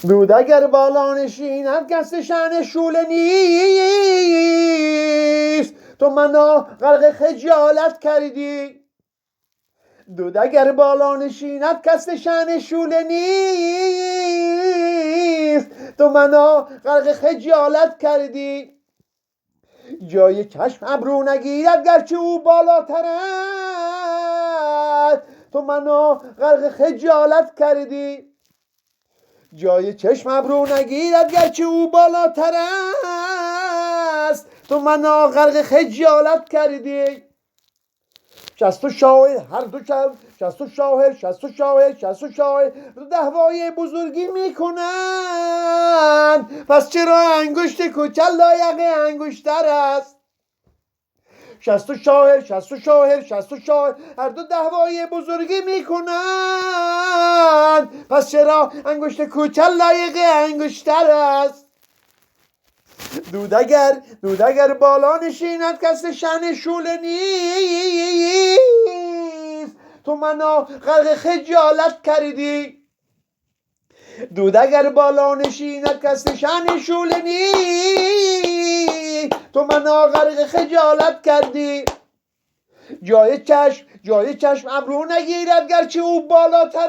دود اگر بالا نشیند کس شأن شوله نیست، تو منو غرق خجالت کردی. دود اگر بالا نشیند کس شأن شوله نیست، تو منو غرق خجالت کردی. جای چشم ابرو نگیرد گرچه او بالاتر است، تو منو غرق خجالت کردی. جای چشم ابرو نگیرد گرچه او بالاتر است، تو منو غرق خجالت کردی. شست و شاهد هر دو شب، شست و شاهد دعوای بزرگی میکنند، پس چرا انگشت کوچل لایق انگشتر است؟ شست و شاهد هر دو دعوای بزرگی میکنند، پس چرا انگشت کوچل لایق انگشتر است؟ دود اگر بالا نشیند کس شأن شوله نیست، تو منو غرق خجالت کردی. دود اگر بالا نشیند کس شأن شوله نیست، تو منو غرق خجالت کردی. جای چشم ابرو نگیرد گرچه او بالاتر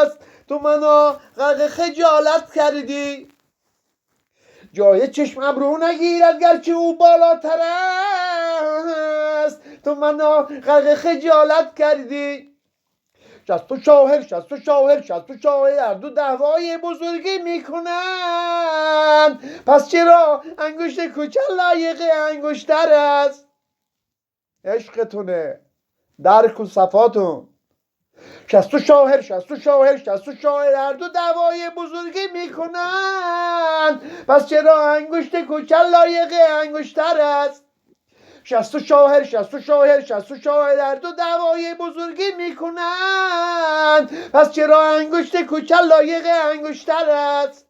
است، تو منو غرق خجالت کردی. جای چشم ابرو نگیرد گرچه او بالاتر است، تو منو غرق خجالت کردی. شست و شاهد هر دو دعوای بزرگی میکنند، پس چرا انگشت کوچل لایق انگشتر است؟ عشقتونه، درک و صفاتون. شست و شاهد هر دو دعوای بزرگی میکنند، پس چرا انگشت کوچل لایق انگشتر است؟ شست و شاهد هر دو دعوای بزرگی میکنند، پس چرا انگشت کوچل لایق انگشتر است؟